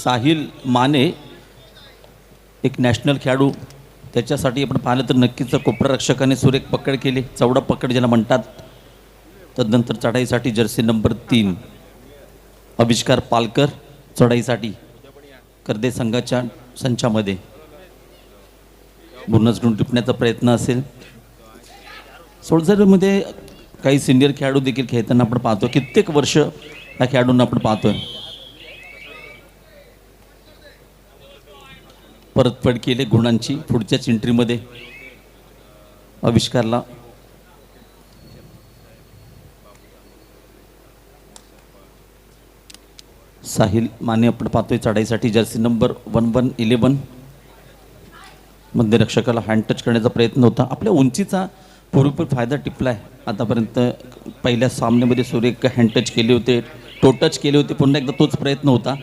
साहिल माने एक नॅशनल खेळाडू, त्याच्यासाठी आपण पाहिलं तर नक्कीच कोपरारक्षकाने सुरेख पकड केली, चौडा पकड ज्याला म्हणतात. तदनंतर चढाईसाठी जर्सी नंबर 3 आविष्कार पालकर चढाईसाठी कर्दे संघाच्या संचामध्ये बोनस घेऊन टिपण्याचा प्रयत्न असेल. सोळजरमध्ये काही सिनियर खेळाडू देखील खेळताना आपण पाहतो, कित्येक वर्ष या खेळाडूंना आपण पाहतोय. परतफेड केले गुणांची पुढच्याच एंट्रीमध्ये आविष्कारला. साहिल माने आपण पाहतोय चढाईसाठी जर्सी नंबर 1111 मध्यरक्षकाला हँड टच करण्याचा प्रयत्न होता. आपल्या उंचीचा पुरेपूर फायदा टिपलाय. आतापर्यंत पहिल्या सामन्यामध्ये सुरेख हँड टच केले होते, टो टच केले होते, पुन्हा एकदा तोच प्रयत्न होता.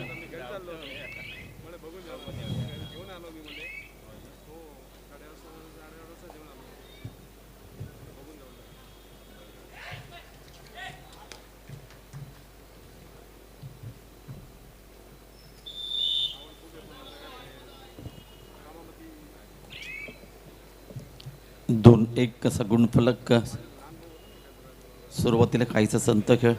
दोन एक कसा गुणफलक. सुरुवातीला काहीसा संत खेळ.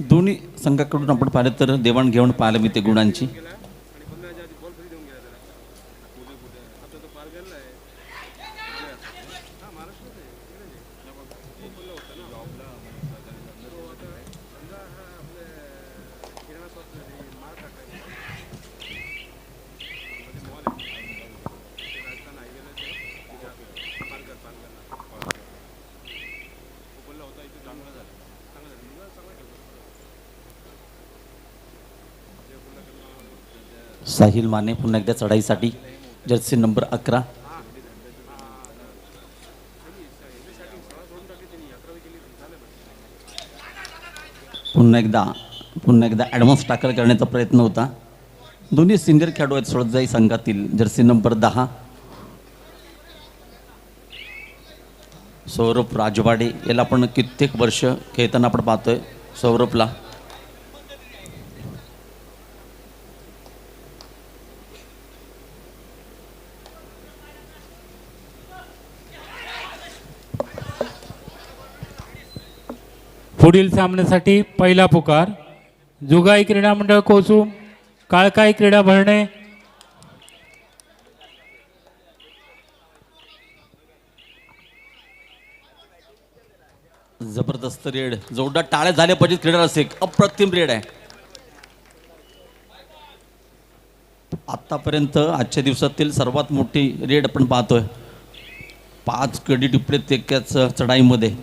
दोन्ही संघाकडून आपण पाहिलं तर देवाणघेवाण पाहायला मिळते गुणांची. साहिल माने पुन्हा एकदा चढाईसाठी जर्सी नंबर 11. पुन्हा एकदा ॲडव्हान्स टाकल करण्याचा प्रयत्न होता. दोन्ही सिनियर खेळाडू आहेत सोळजाई संघातील. जर्सी नंबर 10 सौरभ राजवाडे, याला आपण कित्येक वर्ष खेळताना आपण पाहतोय सौरभला. पुढील सामन्यासाठी पहिला पुकार जुगाई क्रीडा मंडळ कोसूम, काळकाई क्रीडा भरणे. जबरदस्त रेड, जोरदार टाळ्या झाल्या पाहिजेत क्रीडा रसिक. अप्रतिम रेड आहे आतापर्यंत. आजच्या दिवसातील सर्वात मोठी रेड आपण पाहतोय. 5 कडी टिपलेत एकाच चढाईमध्ये.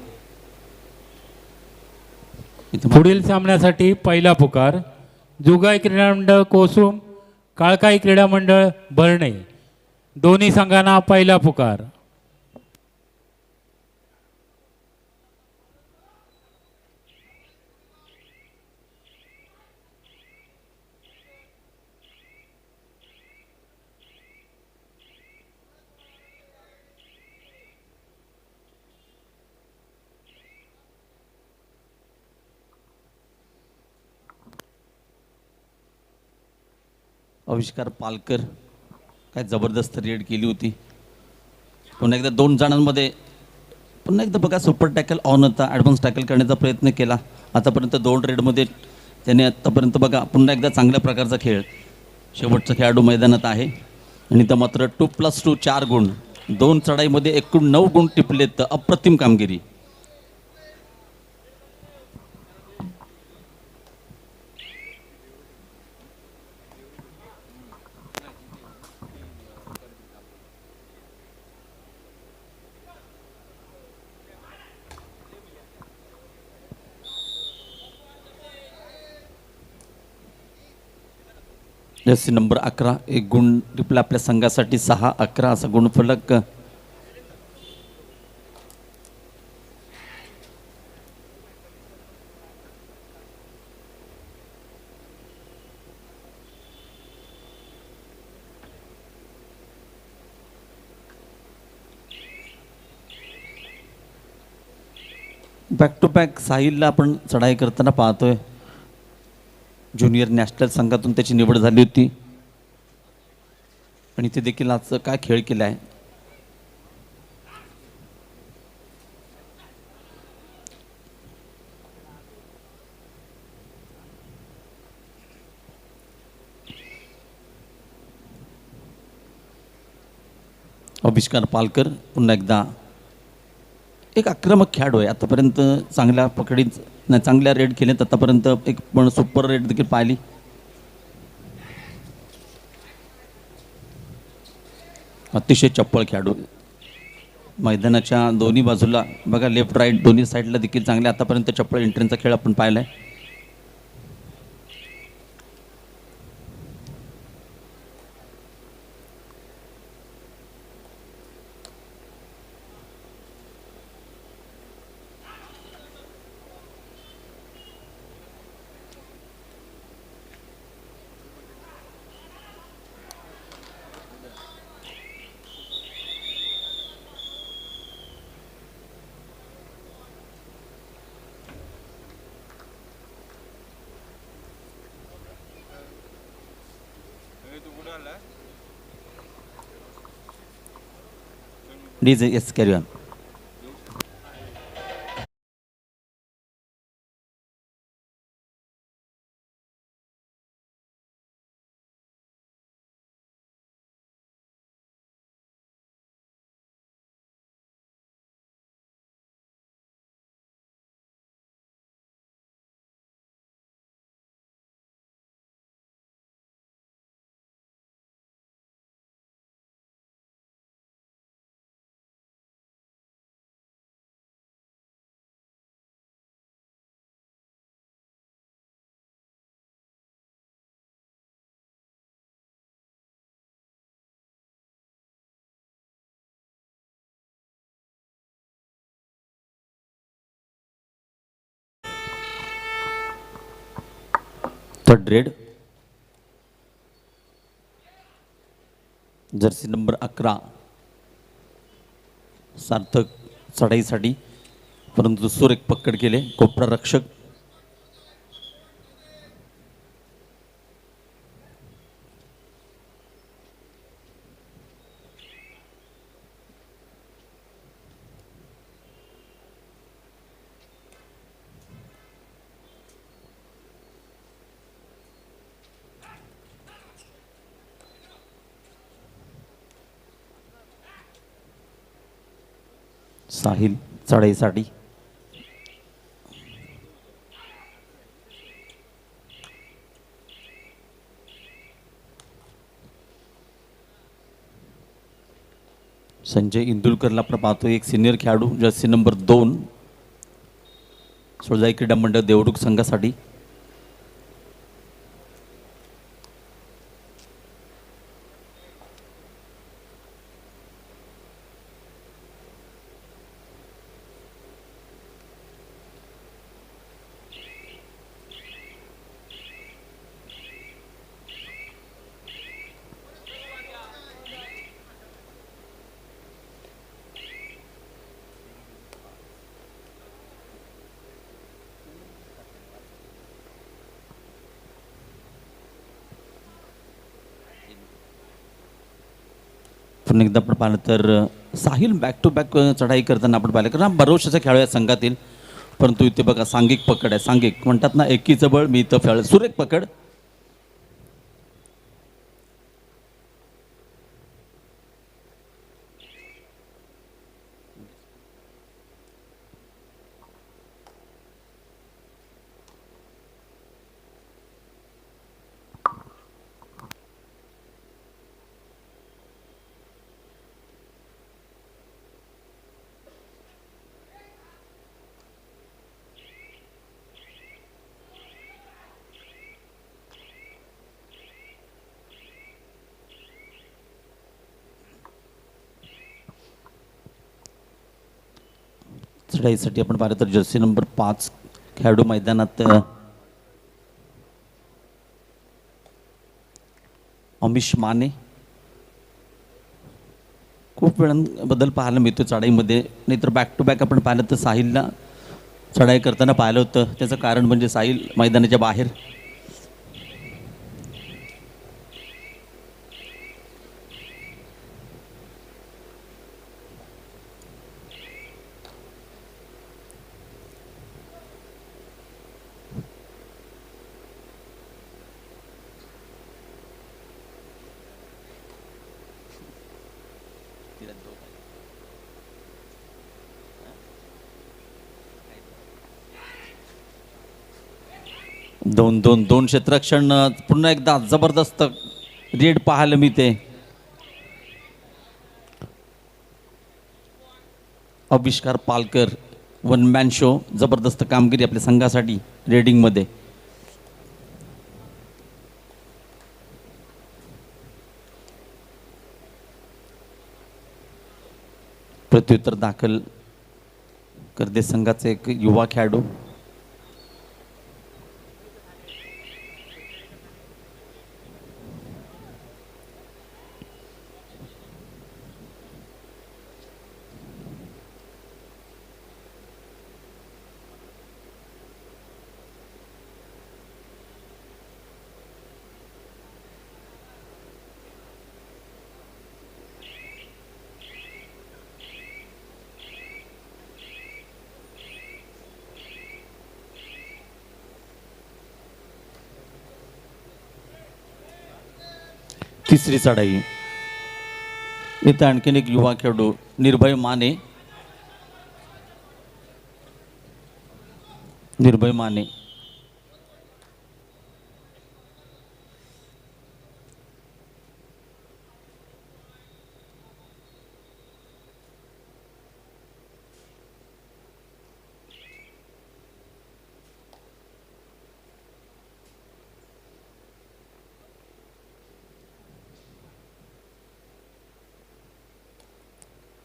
पुढील सामन्यासाठी पहिला पुकार जुगाई क्रीडा मंडळ कोसूम, काळकाई क्रीडा मंडळ भरणे. दोन्ही संघांना पहिला पुकार. आविष्कार पालकर काय जबरदस्त रेड केली होती. पुन्हा एकदा 2 जणांमध्ये पुन्हा एकदा बघा सुपर टॅकल ऑन होता. ॲडव्हान्स टॅकल करण्याचा प्रयत्न केला. आतापर्यंत 2 रेडमध्ये त्याने आतापर्यंत बघा पुन्हा एकदा चांगल्या प्रकारचा खेळ. शेवटचा खेळाडू मैदानात आहे आणि तर मात्र 2+2 4 गुण. 2 चढाईमध्ये एकूण 9 गुण टिपलेत. अप्रतिम कामगिरी. जर्सी नंबर 11 एक गुण टिपला आपल्या संघासाठी. 6-11 असा गुणफलक. बॅक टू बॅक साहिलला आपण चढाई करताना पाहतोय. ज्युनियर नॅशनल संघातून त्याची निवड झाली होती आणि ते देखील आज काय खेळ केला आहे. आविष्कार पालकर पुन्हा एकदा एक आक्रमक खेळाडू आहे. आतापर्यंत चांगल्या पकडीत नाही, चांगल्या रेड केलेत आतापर्यंत. एक पण सुपर रेड देखील पाहिली. अतिशय चप्पळ खेळाडू. मैदानाच्या दोन्ही बाजूला बघा, लेफ्ट राईट दोन्ही साईडला देखील चांगले आतापर्यंत चप्पळ एंट्रीचा खेळ आपण पाहिलाय. DJ S carry on. Third red Jersey number 11 सार्थक चढाईसाठी, परंतु सुरेख पकड केले. कोपरा रक्षक साहिल चढाईसाठी. संजय इंदुलकरला आपण पाहतो, एक सिनियर खेळाडू जर्सी नंबर 2 सोळजाई क्रीडा मंडळ देवरुख संघासाठी. पुन्हा एकदा आपण पाहिलं तर साहिल बॅक टू बॅक चढाई करताना आपण पाहिलं, कारण भरोशाचा खेळाडू आहे संघातील. परंतु इथे बघा सांघिक पकड आहे. सांघिक म्हणतात ना, एकीचं बळ मी इथं खेळ. सुरेख पकड. चढाईसाठी आपण पाहिलं तर जर्सी नंबर 5 खेळाडू मैदानात अमिश माने. खूप वेळा बदल पाहायला मिळतो चढाईमध्ये. नाहीतर बॅक टू बॅक आपण पाहिलं तर साहिलला चढाई करताना पाहिलं होतं. त्याचं कारण म्हणजे साहिल मैदानाच्या बाहेर. दोन क्षेत्ररक्षण पुन्हा एकदा जबरदस्त रेड पाहायला मी ते आविष्कार पालकर वन मॅन शो जबरदस्त कामगिरी आपल्या संघासाठी रेडिंगमध्ये. प्रत्युत्तर दाखल करते संघाचे एक युवा खेळाडू. तिसरी चढाई. इथं आणखीन एक युवा खेळाडू निर्भय माने.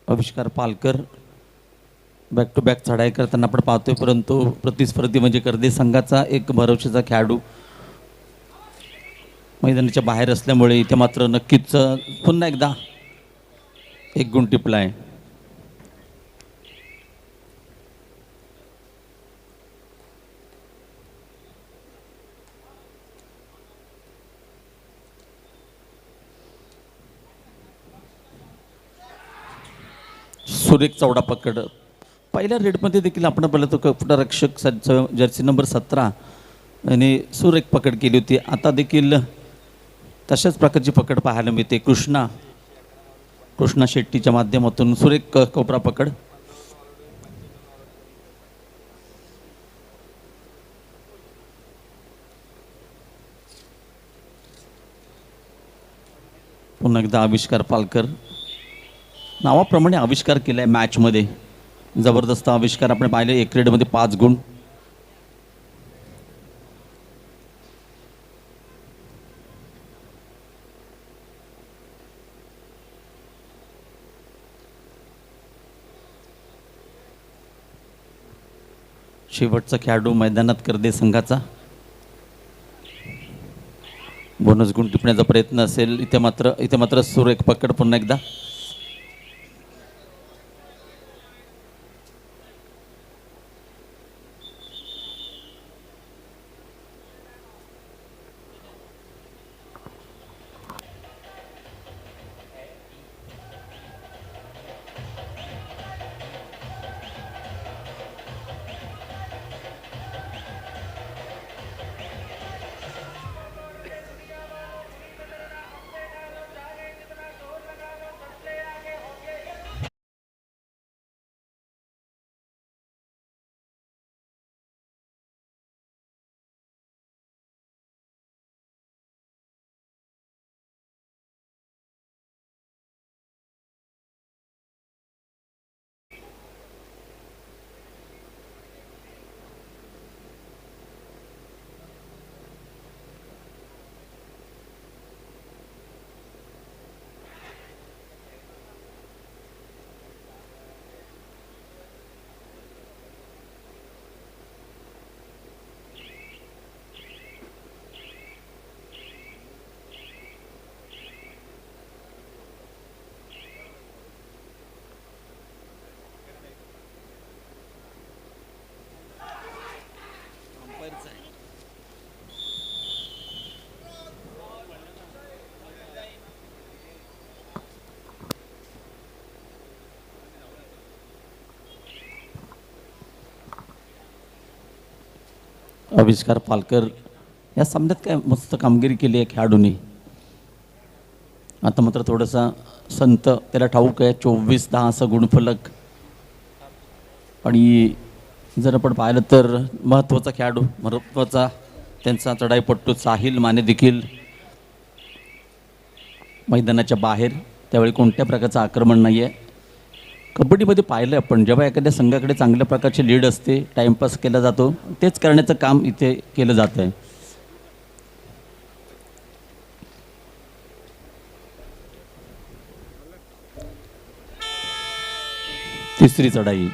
आविष्कार पालकर बॅक टू बॅक चढाई करताना आपण पाहतोय, परंतु प्रतिस्पर्धी म्हणजे कर्दे संघाचा एक भरवशाचा खेळाडू मैदानाच्या बाहेर असल्यामुळे इथे मात्र नक्कीच पुन्हा एकदा एक गुण टिपलाय. सुरेख चौडा पकड. पहिल्या रेडमध्ये देखील आपण पाहिलं तो कपटारक्षक जर्सी नंबर 17 आणि सुरेख पकड केली होती. आता देखील तशाच प्रकारची पकड पाहायला मिळते. कृष्णा शेट्टीच्या माध्यमातून सुरेख कोपरा पकड. पुन्हा एकदा आविष्कार पालकर. नावाप्रमाणे आविष्कार केलाय मॅचमध्ये. जबरदस्त आविष्कार आपण पाहिले. एक रेडमध्ये 5 गुण. शेवटचा खेळाडू मैदानात कर्दे संघाचा. बोनस गुण टिपण्याचा प्रयत्न असेल. इथे मात्र सुरेख पकड पुन्हा एकदा. आविष्कार पालकर या सामन्यात काय मस्त कामगिरी केली आहे खेळाडूंनी. आता मात्र थोडासा संत त्याला ठाऊक आहे 24-10 असा गुणफलक. आणि जर आपण पाहिलं तर महत्त्वाचा खेळाडू महत्त्वाचा त्यांचा चढाईपट्टू साहिल माने देखील मैदानाच्या बाहेर. त्यावेळी कोणत्या प्रकारचं आक्रमण नाही आहे. कबड्डीमध्ये पाहिलं आपण जेव्हा एखाद्या संघाकडे चांगल्या प्रकारची लीड असते टाईमपास केला जातो तेच करण्याचं काम इथे केलं जातं आहे. तिसरी चढाई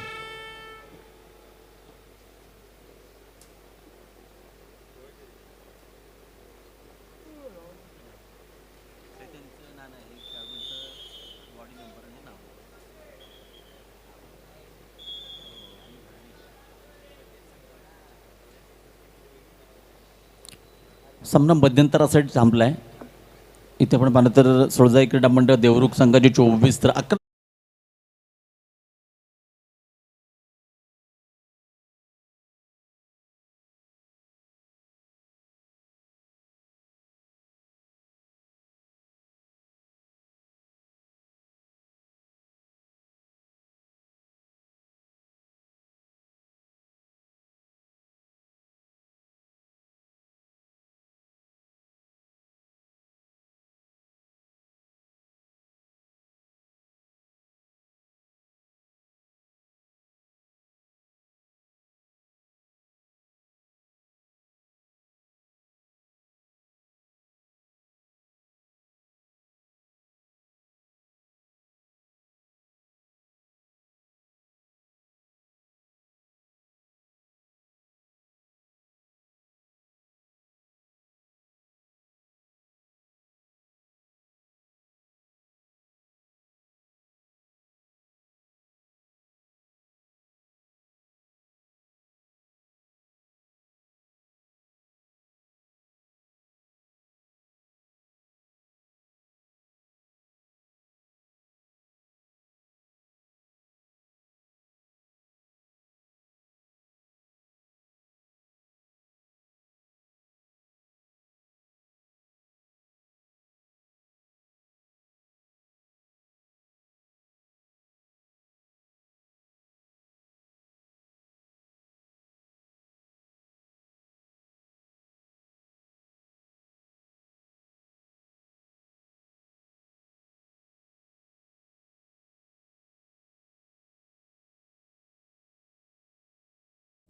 सामना मध्यंतरासाठी थांबला आहे. इथे आपण पाहिलं तर सोळजाई क्रीडा मंडळ देवरुख संघाची 24 तर 11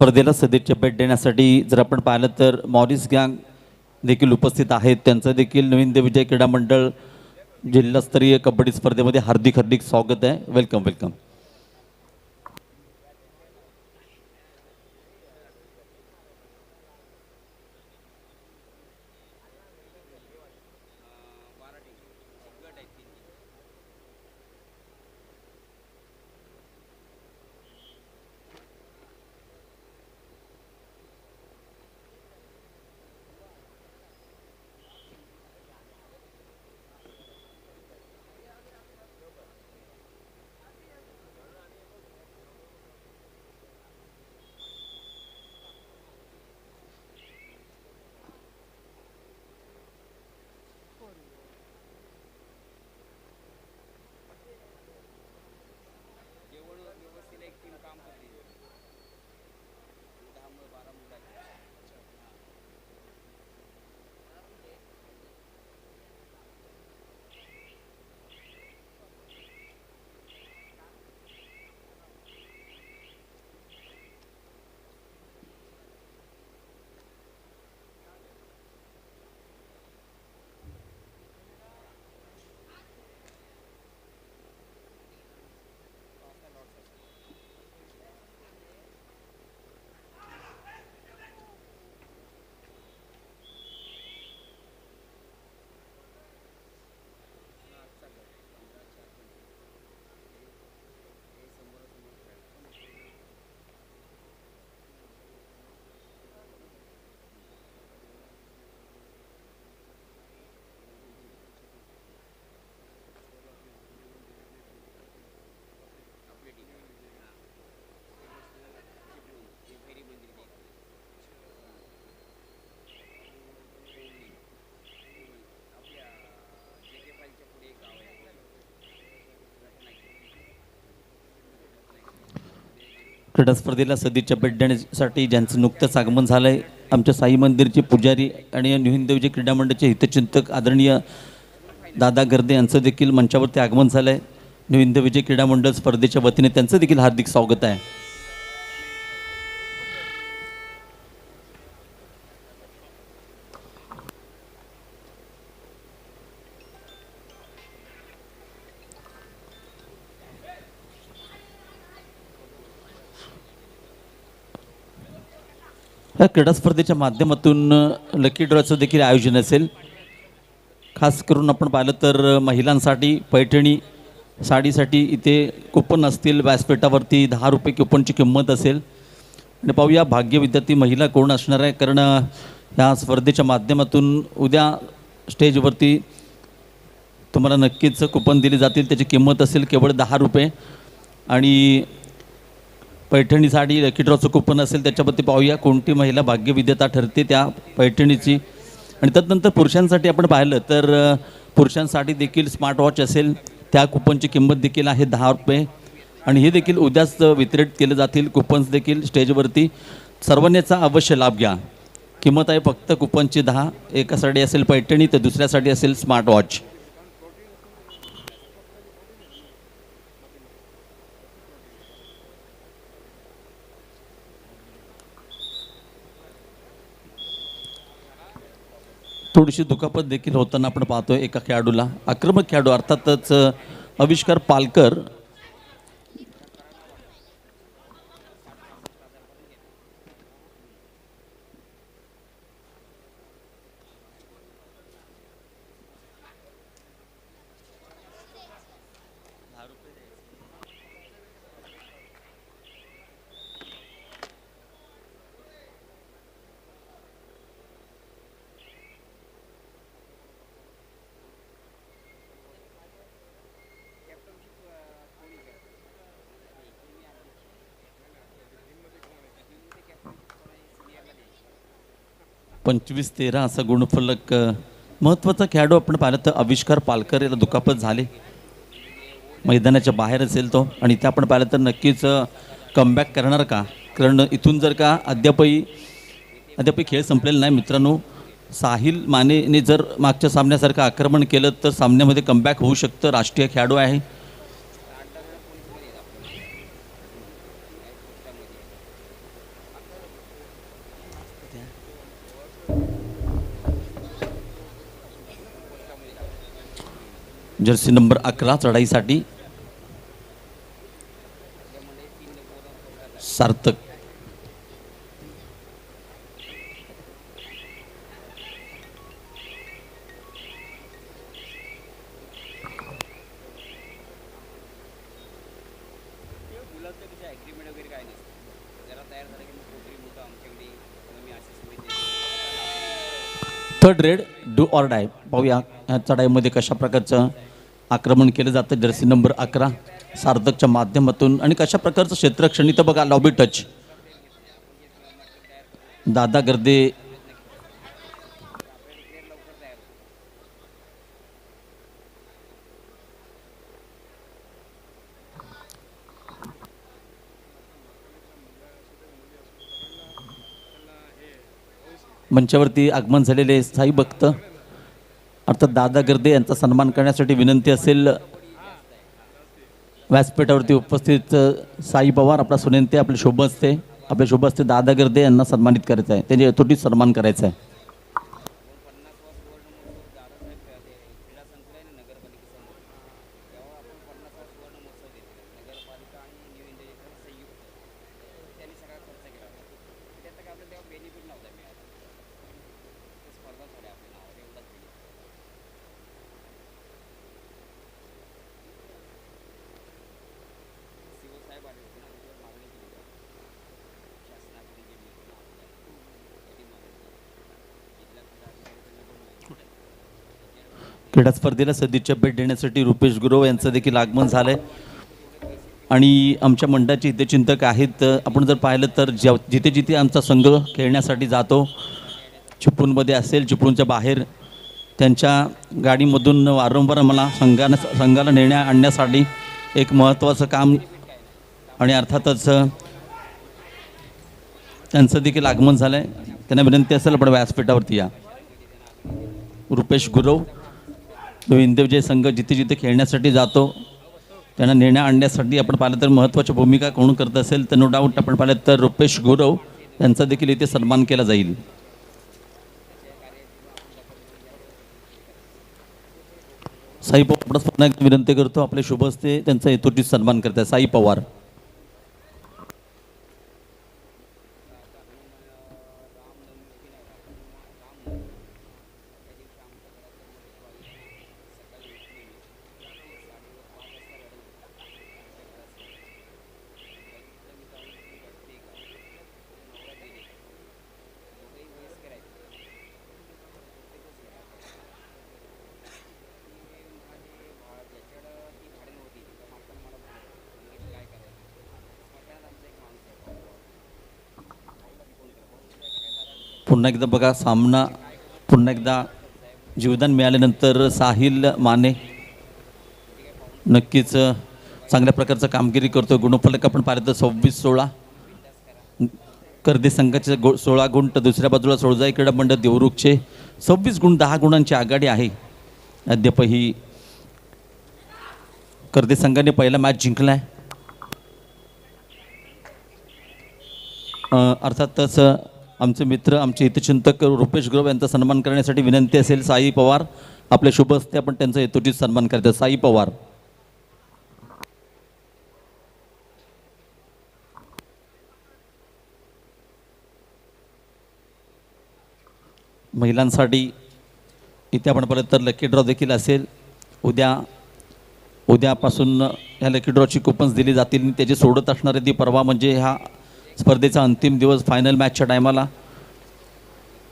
स्पर्धेला सदिच्छा भेट देण्यासाठी जर आपण पाहिलं तर मॉरिस गँग देखील उपस्थित आहेत. त्यांचं देखील नवीन विजय क्रीडा मंडळ जिल्हास्तरीय कबड्डी स्पर्धेमध्ये हार्दिक हार्दिक स्वागत आहे. Welcome welcome. क्रीडा स्पर्धेला सदिच्छा भेट देण्यासाठी ज्यांचं नुकतंच आगमन झालं आहे, आमच्या साई मंदिरचे पुजारी आणि न्यू हिंद विजय क्रीडा मंडळाचे हितचिंतक आदरणीय दादा गर्दे यांचं देखील मंचावरती आगमन झालं आहे. न्यू हिंद विजय क्रीडा मंडळ स्पर्धेच्या वतीने त्यांचं देखील हार्दिक स्वागत आहे. या क्रीडा स्पर्धेच्या माध्यमातून लकी ड्रॉचं देखील आयोजन असेल. खास करून आपण पाहिलं तर महिलांसाठी पैठणी साडीसाठी इथे कुपन असतील. व्यासपीठावरती 10 रुपये कुपनची किंमत असेल. आणि पाहूया भाग्य विद्यार्थी महिला कोण असणार आहे, कारण या स्पर्धेच्या माध्यमातून उद्या स्टेजवरती तुम्हाला नक्कीच कुपन दिली जातील. त्याची किंमत असेल केवळ 10 रुपये. आणि पैठणी साडी लकी ड्रॉचं कुपन असेल, त्याच्यावरती पाहूया कोणती महिला भाग्यविजेता ठरते त्या पैठणीची. आणि त्यानंतर पुरुषांसाठी आपण पाहिलं तर पुरुषांसाठी देखील स्मार्ट वॉच असेल, त्या कुपनची किंमत देखील आहे 10 रुपये. आणि हे देखील उद्याच वितरित केले जातील कुपन्स देखील स्टेजवरती. सर्वांनी याचा अवश्य लाभ घ्या. किंमत आहे फक्त कुपनची 10. एका साडी असेल पैठणी तर दुसऱ्यासाठी असेल स्मार्ट वॉच. थोडीशी दुखापत देखील होताना आपण पाहतोय एका खेळाडूला. आक्रमक खेळाडू अर्थातच आविष्कार पालकर पंचवीस 13 असा गुणफलक. महत्त्वाचा खेळाडू आपण पाहिलं तर आविष्कार पालकर याला दुखापत झाली, मैदानाच्या बाहेर असेल तो. आणि ते आपण पाहिलं तर नक्कीच कमबॅक करणार का, कारण इथून जर का अद्यापही खेळ संपलेला नाही मित्रांनो. साहिल मानेने जर मागच्या सामन्यासारखं आक्रमण केलं तर सामन्यामध्ये कमबॅक होऊ शकतं. राष्ट्रीय खेळाडू आहे. जर्सी नंबर 11 चढाईसाठी Sarthak. Third raid do or die. पाहूया या चढाईमध्ये कशा प्रकारचं आक्रमण केलं जातं जर्सी नंबर 11 सार्थकच्या माध्यमातून. आणि कशा प्रकारचं क्षेत्ररक्षण इथं बघा. लॉबी टच दादा गर्दे. मंचावरती आगमन झालेले साई भक्त अर्थात दादा गर्दे यांचा सन्मान करण्यासाठी विनंती असेल. व्यासपीठावरती उपस्थित साई पवार आपला सुनेंते आपले शोभ असते दादा गर्दे यांना सन्मानित करायचं आहे. त्यांच्या यथोचित सन्मान करायचा आहे. क्रीडा स्पर्धेला सदिच्छा भेट देण्यासाठी रुपेश गुरव यांचं देखील आगमन झालंय. आणि आमच्या मंडळाचे हितचिंतक आहेत. आपण जर पाहिलं तर जिथे जिथे आमचा संघ खेळण्यासाठी जातो, चिपळूणमध्ये असेल चिपळूणच्या बाहेर, त्यांच्या गाडीमधून वारंवार मला संघाला आणण्यासाठी एक महत्त्वाचं काम. आणि अर्थातच त्यांचं देखील आगमन झालं आहे. त्यांना विनंती असेल आपण व्यासपीठावरती या. रुपेश गुरव, तो इंदेवजय संघ जिथे जिथे खेळण्यासाठी जातो त्यांना नेण्या आणण्यासाठी आपण पाहिलं तर महत्त्वाची भूमिका कोण करत असेल तर नो डाऊट आपण पाहिलं तर रुपेश गुरव यांचा देखील इथे सन्मान केला जाईल. साई पवार पुन्हा एकदा विनंती करतो आपले शुभ हस्ते त्यांचा हेतुटी सन्मान करतात. साई पवार. पुन्हा एकदा बघा सामना पुन्हा एकदा जीवदान मिळाल्यानंतर साहिल माने नक्कीच चांगल्या प्रकारचं कामगिरी करतो. गुणफलक आपण पाहिलं तर 26-16 कर्दी संघाचे 16 गुण तर दुसऱ्या बाजूला सोळजाई क्रीडा मंडळ देवरुखचे 26 गुण 10 गुणांची आघाडी आहे. अद्याप ही कर्दी संघाने पहिला मॅच जिंकला आहे. अर्थातच आमचे मित्र आमचे हितचिंतक रुपेश गुरव यांचा सन्मान करण्यासाठी विनंती असेल. साई पवार आपले शुभ हस्ते आपण त्यांचा हेतुटीत सन्मान करतात. साई पवार. महिलांसाठी इथे आपण पाहिलं तर लकी ड्रॉ देखील असेल. उद्यापासून ह्या लकी ड्रॉची कुपन्स दिली जातील आणि त्याची सोडत असणारे ती परवा म्हणजे ह्या स्पर्धेचा अंतिम दिवस फायनल मॅचच्या टायमाला.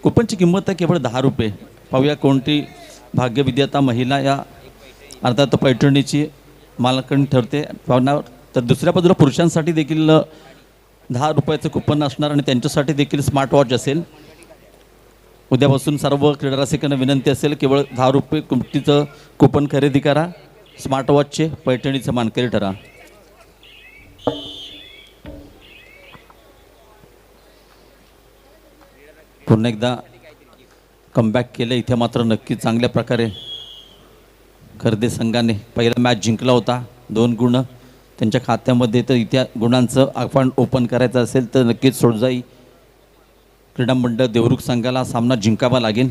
कुपनची किंमत आहे केवळ 10 रुपये. पाहूया कोणती भाग्यविद्याता महिला या अर्थात पैठणीची मालकण ठरते. पाहुण्यावर तर दुसऱ्या बाजूला पुरुषांसाठी देखील 10 रुपयाचं कुपन असणार आणि त्यांच्यासाठी देखील स्मार्ट वॉच असेल. उद्यापासून सर्व क्रीडा रसिकांना विनंती असेल केवळ 10 रुपये किमतीचं कुपन खरेदी करा. स्मार्ट वॉचचे पैठणीचं मानकरी ठरा. पुन्हा एकदा कमबॅक केलं इथे मात्र नक्की चांगल्या प्रकारे खर्दे संघाने पहिला मॅच जिंकला होता. 2 गुण त्यांच्या खात्यामध्ये. तर इथे गुणांचं आपण ओपन करायचं असेल तर नक्कीच सोळजाई क्रीडा मंडळ देवरुख संघाला सामना जिंकावा लागेल.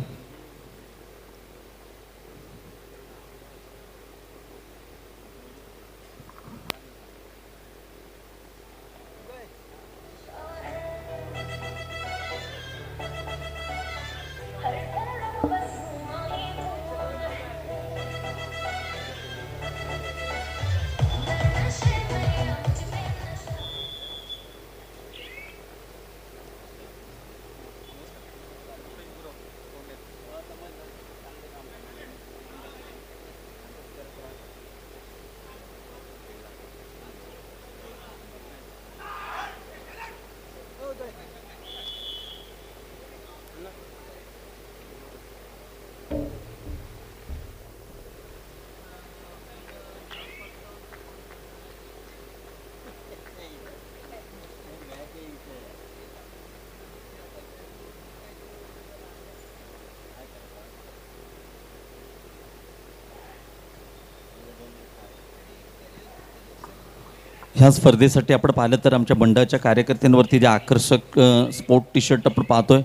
ह्या स्पर्धेसाठी आपण पाहिलं तर आमच्या मंडळाच्या कार्यकर्त्यांवरती जे आकर्षक स्पोर्ट टी शर्ट आपण पाहतोय.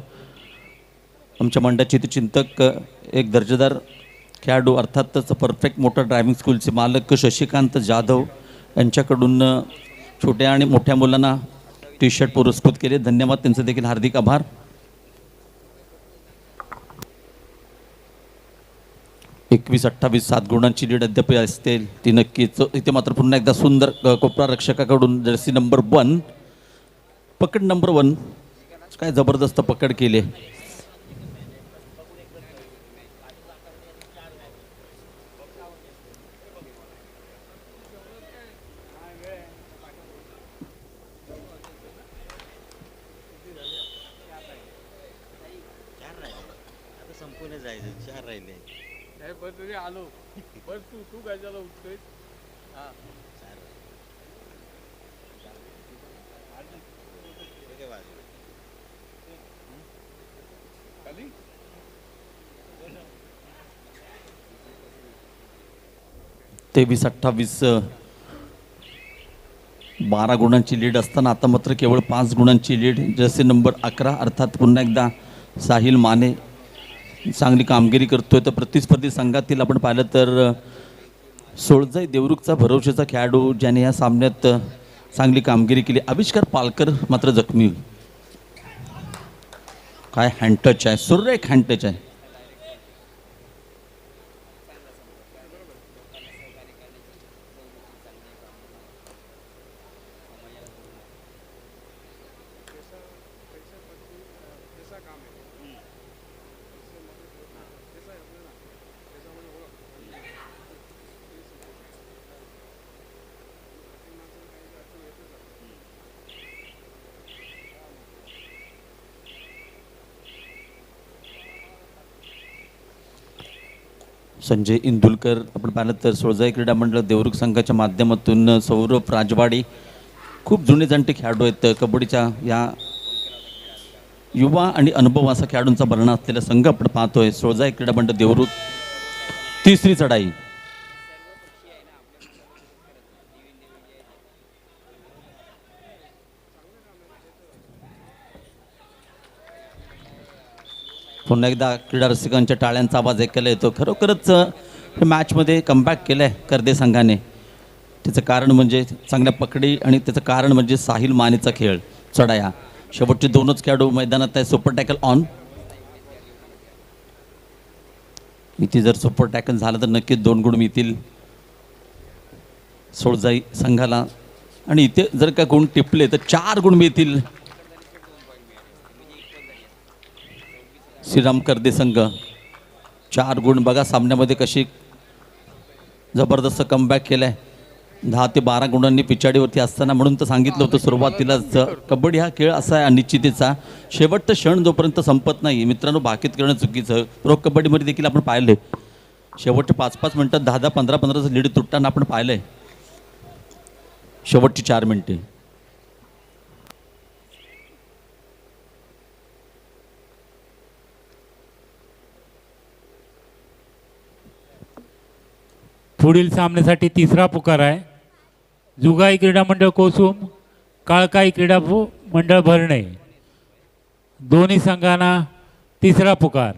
आमच्या मंडळाचे इथे चिंतक एक दर्जेदार खेळाडू अर्थातच परफेक्ट मोटर ड्रायव्हिंग स्कूलचे मालक शशिकांत जाधव यांच्याकडून छोट्या आणि मोठ्या मुलांना टी शर्ट पुरस्कृत केले. धन्यवाद, त्यांचे देखील हार्दिक आभार. 21-28 7 गुणांची लीड अद्याप असते ती नक्कीच. इथे मात्र पुन्हा एकदा सुंदर कोपरा रक्षकाकडून जर्सी नंबर 1 पकड नंबर 1 काय जबरदस्त पकड केली. संपूर्ण जायचं 4 राहिले. तरी आलो बस तू काय झालं उठतोय. हा 4 राहिले. तेवीस 12 गुणांची लीड असताना आता मात्र केवळ 5 गुणांची लीड. जसे नंबर 11 अर्थात पुन्हा एकदा साहिल माने चांगली कामगिरी करतोय. तर प्रतिस्पर्धी संघातील आपण पाहिलं तर सोळजाई देवरुखचा भरवशाचा खेळाडू ज्याने या सामन्यात चांगली कामगिरी केली. आविष्कार पालकर मात्र जखमी. काय हँडटच आहे, सुरेख हँडटच आहे. संजय इंदुलकर आपण पाहिलं तर सोळजाई क्रीडा मंडळ देवरुख संघाच्या माध्यमातून सौरभ राजवाडी खूप जुने जाणते खेळाडू आहेत. कबड्डीच्या या युवा आणि अनुभव असा खेळाडूंचा भरणा असलेला संघ आपण पाहतोय. सोळजाई क्रीडा मंडळ देवरुख. तिसरी चढाई. पुन्हा एकदा क्रीडा रसिकांच्या टाळ्यांचा आवाज ऐकायला येतो. खरोखरच मॅचमध्ये कमबॅक केलं आहे करदे संघाने. त्याचं कारण म्हणजे चांगल्या पकडी आणि त्याचं कारण म्हणजे साहिल मानेचा खेळ. चढाया शेवटचे 2च खेळाडू मैदानात आहे. Super tackle on. इथे जर सुपर टॅकल झालं तर नक्कीच 2 गुण मिळतील सोळजाई संघाला. आणि इथे जर का गुण टिपले तर 4 गुण मिळतील श्रीराम करदे संघ. 4 गुण. बघा सामन्यामध्ये कशी जबरदस्त कमबॅक केलं आहे. 10 ते 12 गुणांनी पिछाडीवरती असताना. म्हणून तर सांगितलं होतं सुरुवातीलाच कबड्डी हा खेळ असा आहे अनिश्चिततेचा. शेवटचा क्षण जोपर्यंत संपत नाही मित्रांनो भाकीत करणं चुकीचं. प्रो कबड्डीमध्ये देखील आपण पाहिलं शेवटच्या 5-5 मिनटात 10-10 15-15 लीड तुटताना आपण पाहिलं आहे. शेवटची 4 मिनिटे. पुढील सामन्यासाठी तिसरा पुकार आहे. जुगाई क्रीडा मंडळ कोसूम, काळकाई क्रीडा मंडळ भरणे. दोन्ही संघांना तिसरा पुकार.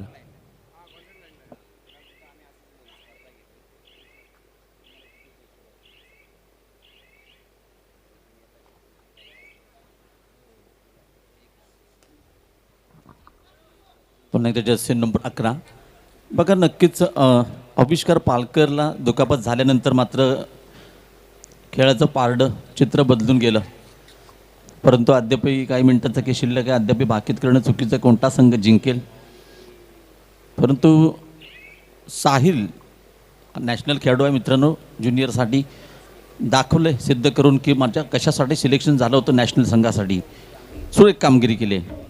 पुन्हा एकदा जर्सी नंबर 11. बघा नक्कीच आविष्कार पालकरला दुखापत झाल्यानंतर मात्र खेळाचं पारडं चित्र बदलून गेलं. परंतु अद्यापही काही मिनिटांचा की शिल्लक आहे. अद्याप भाकीत करणं चुकीचं. कोणता संघ जिंकेल. परंतु साहिल नॅशनल खेळाडू आहे मित्रांनो. ज्युनियरसाठी दाखवलं आहे सिद्ध करून की माझ्या कशासाठी सिलेक्शन झालं होतं नॅशनल संघासाठी. सुरेख कामगिरी केली आहे.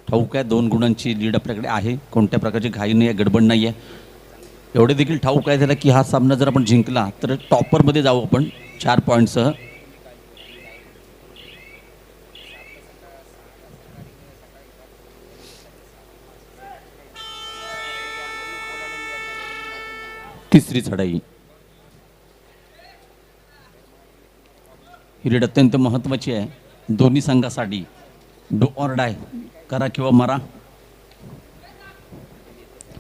ठाऊक आहे 2 गुणांची लीड आपल्याकडे आहे. कोणत्या प्रकारची घाई नाही आहे, गडबड नाही आहे. एवढे देखील ठाऊक आहे त्याला की हा सामना जर आपण जिंकला तर टॉपरमध्ये जाऊ आपण 4 पॉईंटसह. तिसरी चढाई. ही लीड अत्यंत महत्त्वाची आहे दोन्ही संघासाठी. डू ऑर डाय, करा किंवा मरा.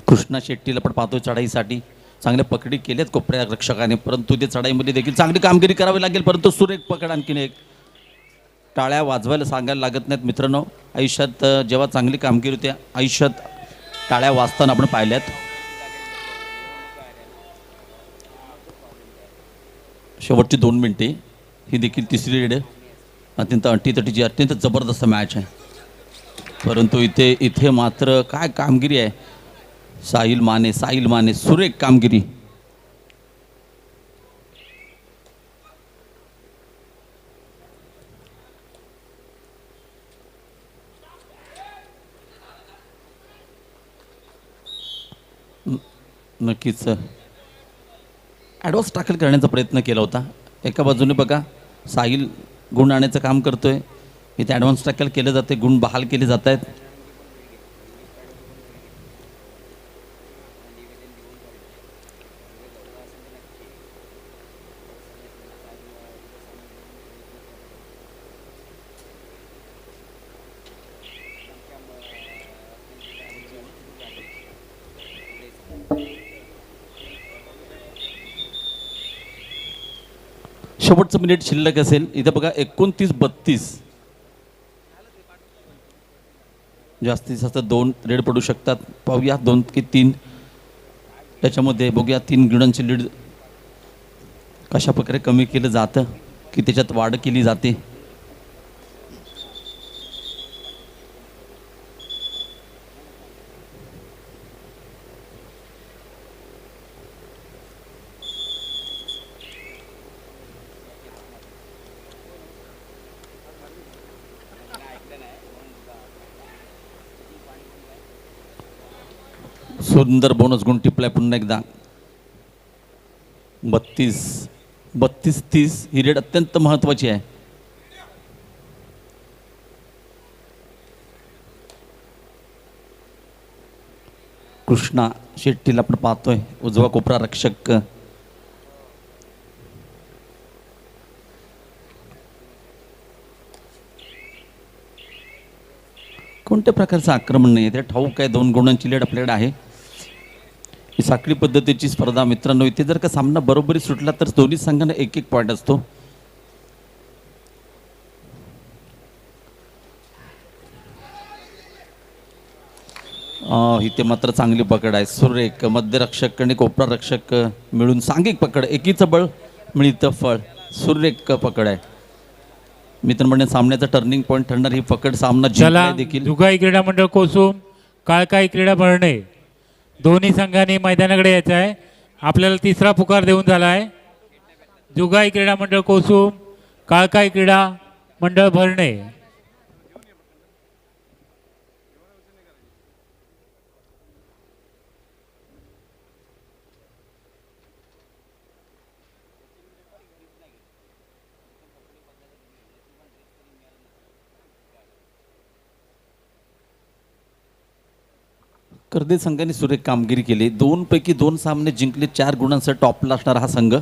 कृष्णा शेट्टीला पण पाहतोय चढाईसाठी. चांगल्या पकडी केल्यात कोपऱ्या रक्षकाने. परंतु ते चढाईमध्ये देखील चांगली कामगिरी करावी लागेल. परंतु सुरेख पकड. आणखीन एक. टाळ्या वाजवायला सांगायला लागत नाहीत मित्रांनो. आयुष्यात जेव्हा चांगली कामगिरी होते आयुष्यात टाळ्या वाजताना आपण पाहिल्यात. शेवटची 2 मिनिटे. ही देखील तिसरी लीड. अत्यंत अटीतटीची अत्यंत जबरदस्त मॅच आहे. परंतु इथे मात्र काय कामगिरी आहे. साहिल माने सुरेख कामगिरी. नक्कीच ॲडव्हान्स टॅकल करण्याचा प्रयत्न केला होता. एका बाजूने बघा साहिल गुण आणण्याचं काम करतोय. इथे ॲडव्हान्स टॅकल केलं जाते, गुण बहाल केले जात आहेत. शेवटचं मिनिट शिल्लक असेल. इथे बघा 29-32. जास्तीत जास्त 2 रेड पडू शकतात. पाहूया 2 की 3. त्याच्यामध्ये बघूया 3 गुणांची लीड कशा प्रकारे कमी केलं जातं की त्याच्यात वाढ केली जाते. सुंदर बोनस गुण टिपलाय पुन्हा एकदा. 32-30 ही रेड अत्यंत महत्वाची आहे. कृष्णा शेट्टीला आपण पाहतोय, उजवा कोपरा रक्षक. कोणत्या प्रकारचं आक्रमण नाही ते ठाऊक आहे. 2 गुणांची लीड आपल्याकडे आहे. ही साखळी पद्धतीची स्पर्धा मित्रांनो. इथे जर का सामना बरोबरी सुटला तर दोन्ही संघांना 1-1 पॉईंट असतो. इथे मात्र चांगली पकड आहे. सुरेख मध्यरक्षक आणि कोपरा रक्षक मिळून सांघिक पकड, एकीचं बळ मिळतं फळ. सुरेख पकड आहे मित्रांनो. सामन्याचा टर्निंग पॉईंट ठरणार ही पकड. सामना चला जिंकलाय देखील. जुगाई क्रीडा मंडळ कोसूम, काळकाई क्रीडा भरणे दोन्ही संघांनी मैदानाकडे यायचं आहे. आपल्याला तिसरा पुकार देऊन झाला आहे. जुगाई क्रीडा मंडळ कोसूम, काळकाई क्रीडा मंडळ भरणे. कर्दे संघाने सुरेख कामगिरी केली. 2 पैकी 2 सामने जिंकले. 4 गुणांसह टॉपला असणारा हा संघ.